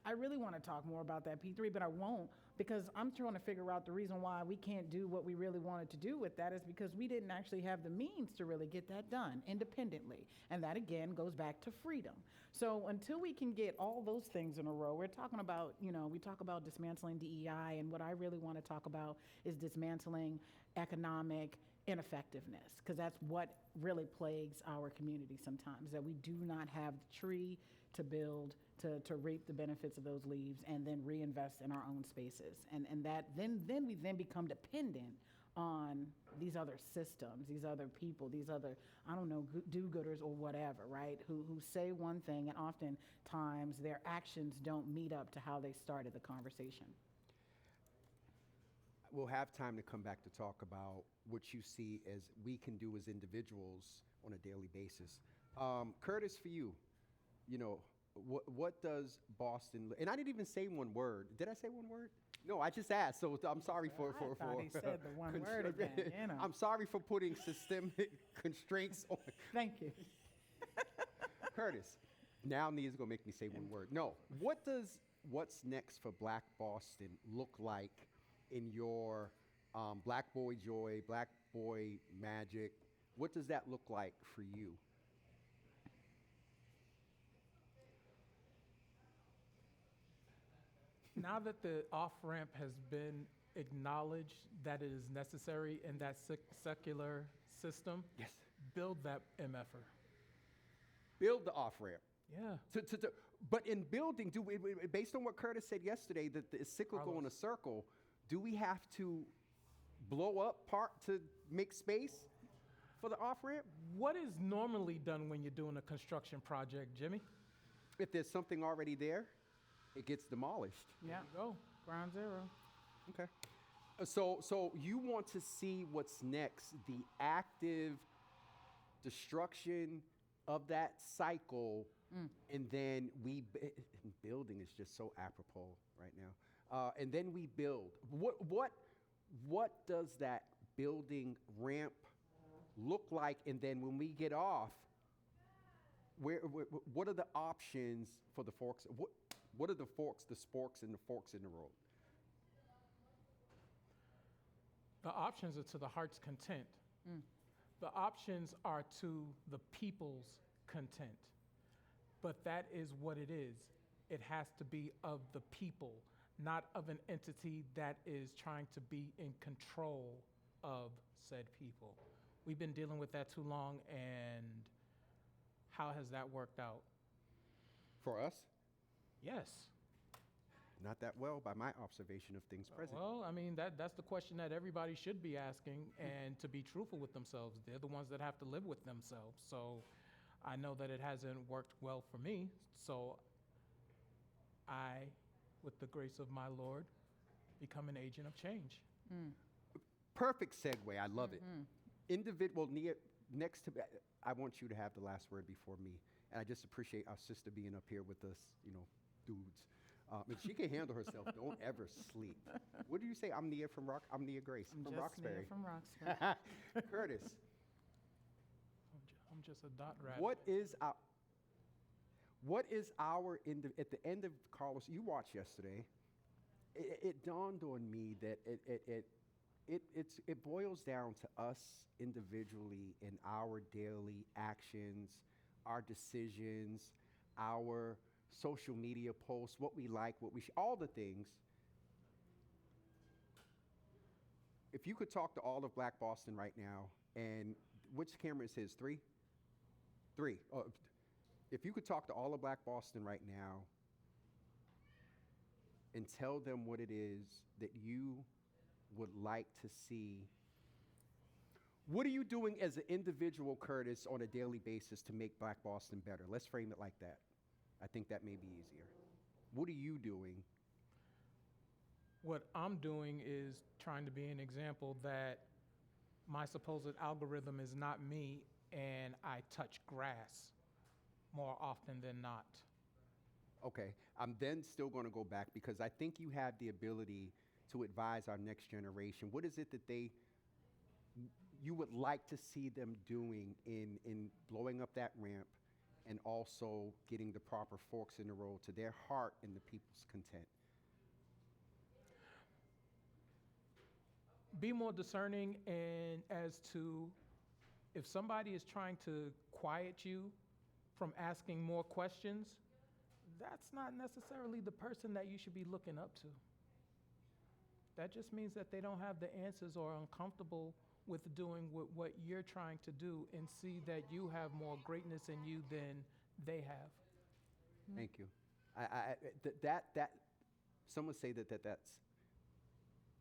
S2: I really want to talk more about that P3, but I won't, because I'm trying to figure out the reason why we can't do what we really wanted to do with that is because we didn't actually have the means to really get that done independently. And that, again, goes back to freedom. So until we can get all those things in a row, we're talking about, you know, we talk about dismantling DEI, and what I really want to talk about is dismantling economic ineffectiveness, because that's what really plagues our community sometimes, that we do not have the tree to build to reap the benefits of those leaves and then reinvest in our own spaces. And that then we become dependent on these other systems, these other people, these other, I don't know, do-gooders or whatever, right? Who say one thing, and oftentimes their actions don't meet up to how they started the conversation.
S1: We'll have time to come back to talk about what you see as we can do as individuals on a daily basis. Curtis, for you, you know, what does Boston, and I didn't even say one word. Did I say one word? No, I just asked, so I'm sorry for
S2: I thought he said the one word again, you know.
S1: I'm sorry for putting systemic constraints on.
S2: Thank you.
S1: Curtis, now Nia's gonna make me say one word. No, what does what's next for Black Boston look like in your Black Boy Joy, Black Boy Magic? What does that look like for you?
S3: Now that the off-ramp has been acknowledged that it is necessary in that secular system,
S1: Yes.
S3: build that MFer.
S1: Build the off-ramp.
S3: Yeah.
S1: But in building, based on what Curtis said yesterday, that it's cyclical in a
S3: Carlos.
S1: circle, do we have to blow up part to make space for the off-ramp?
S3: What is normally done when you're doing a construction project, Jimmy?
S1: If there's something already there, it gets demolished.
S2: Yeah,
S3: Go.
S2: ground zero.
S1: Okay. So you want to see what's next, the active destruction of that cycle, and then building is just so apropos right now. And then we build. What does that building ramp look like? And then when we get off, what are the options for the forks? What are the forks, the sporks, and the forks in the road?
S3: The options are to the heart's content. The options are to the people's content. But that is what it is. It has to be of the people, not of an entity that is trying to be in control of said people. We've been dealing with that too long, and how has that worked out?
S1: For us?
S3: Yes.
S1: Not that well by my observation of things present.
S3: Well, I mean, that's the question that everybody should be asking, and to be truthful with themselves. They're the ones that have to live with themselves. So I know that it hasn't worked well for me. So I, with the grace of my Lord, become an agent of change.
S1: Perfect segue. I love it. Individual, Nia, next to, I want you to have the last word before me. And I just appreciate our sister being up here with us, dudes. And she can handle herself. Don't ever sleep. What do you say? I'm Nia Grace
S2: I'm
S1: from
S2: just
S1: Roxbury.
S2: Nia from Roxbury.
S1: Curtis,
S3: I'm just a dot rabbit.
S1: what is our at the end of Carlos? You watched yesterday. It dawned on me that it boils down to us individually in our daily actions, our decisions, our social media posts, what we like, all the things. If you could talk to all of Black Boston right now, and which camera is his? Three? Oh, if you could talk to all of Black Boston right now and tell them what it is that you would like to see, what are you doing as an individual, Curtis, on a daily basis to make Black Boston better? Let's frame it like that. I think that may be easier. What are you doing?
S3: What I'm doing is trying to be an example that my supposed algorithm is not me, and I touch grass more often than not.
S1: Okay, I'm then still going to go back because I think you have the ability to advise our next generation. What is it that you would like to see them doing in blowing up that ramp and also getting the proper forks in the road to their heart and the people's content?
S3: Be more discerning and as to if somebody is trying to quiet you from asking more questions, that's not necessarily the person that you should be looking up to. That just means that they don't have the answers or are uncomfortable with doing what you're trying to do and see that you have more greatness in you than they have.
S1: Thank you. That some would say that's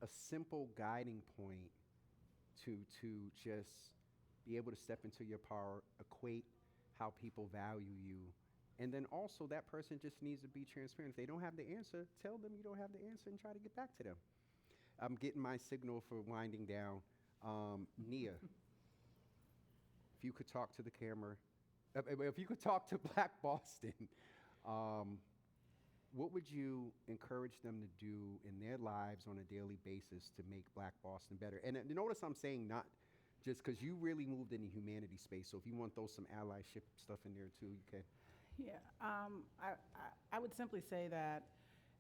S1: a simple guiding point to just be able to step into your power, equate how people value you. And then also that person just needs to be transparent. If they don't have the answer, tell them you don't have the answer and try to get back to them. I'm getting my signal for winding down. Nia, if you could talk to the camera, if you could talk to Black Boston, what would you encourage them to do in their lives on a daily basis to make Black Boston better? And notice I'm saying not just because you really moved in the humanity space. So if you want to throw some allyship stuff in there too, you can.
S2: Yeah, I would simply say that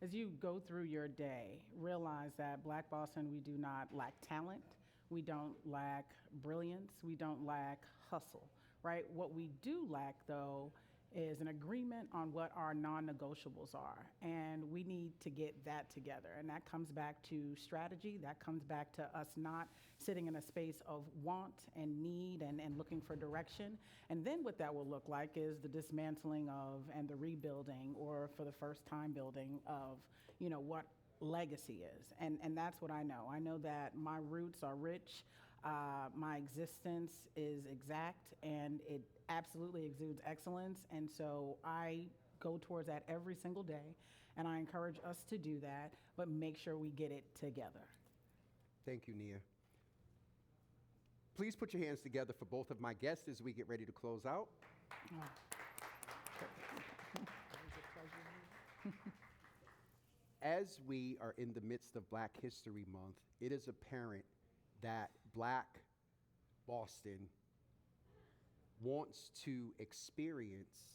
S2: as you go through your day, realize that Black Boston, we do not lack talent, we don't lack brilliance, we don't lack hustle, right? What we do lack, though, is an agreement on what our non-negotiables are, and we need to get that together. And that comes back to strategy, that comes back to us not sitting in a space of want and need and looking for direction. And then what that will look like is the dismantling of and the rebuilding, or for the first time building of, what legacy is. And that's what I know. I know that my roots are rich, my existence is exact, and it absolutely exudes excellence. And so I go towards that every single day, and I encourage us to do that, but make sure we get it together.
S1: Thank you, Nia. Please put your hands together for both of my guests as we get ready to close out. As we are in the midst of Black History Month, it is apparent that Black Boston wants to experience,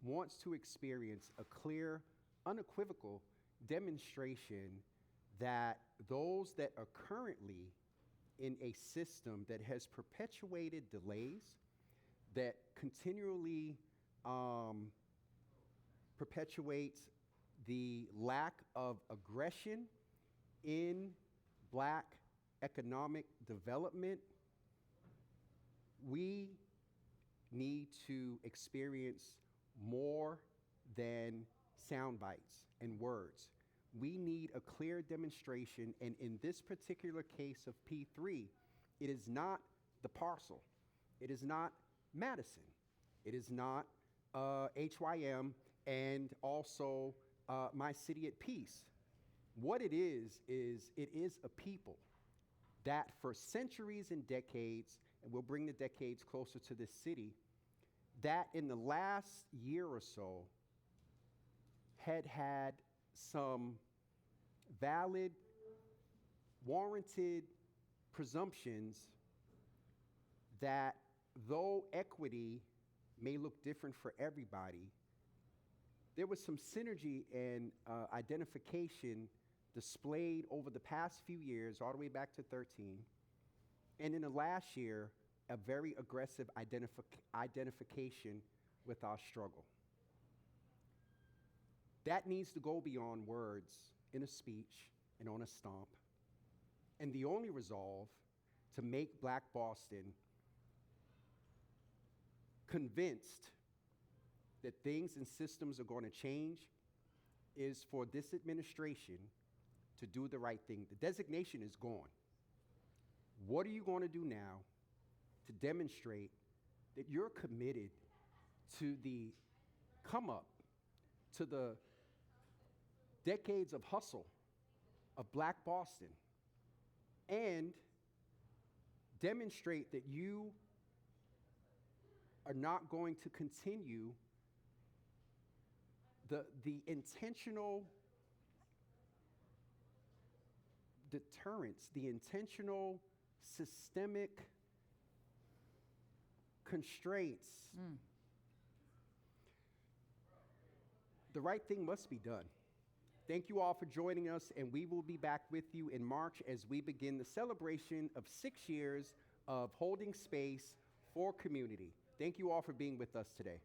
S1: wants to experience a clear, unequivocal demonstration that those that are currently in a system that has perpetuated delays, that continually perpetuates the lack of aggression in Black economic development, we need to experience more than sound bites and words. We need a clear demonstration, and in this particular case of P3, it is not the parcel. It is not Madison. It is not HYM and also My City at Peace. What it is a people that for centuries and decades, and we'll bring the decades closer to this city, that in the last year or so had some valid, warranted presumptions that though equity may look different for everybody, there was some synergy and identification displayed over the past few years, all the way back to 13, and in the last year, a very aggressive identification with our struggle. That needs to go beyond words in a speech and on a stomp. And the only resolve to make Black Boston convinced that things and systems are going to change is for this administration to do the right thing. The designation is gone. What are you going to do now to demonstrate that you're committed to the come up, to the decades of hustle of Black Boston, and demonstrate that you are not going to continue the intentional deterrence, the intentional systemic constraints. The right thing must be done. Thank you all for joining us, and we will be back with you in March as we begin the celebration of 6 years of holding space for community. Thank you all for being with us today.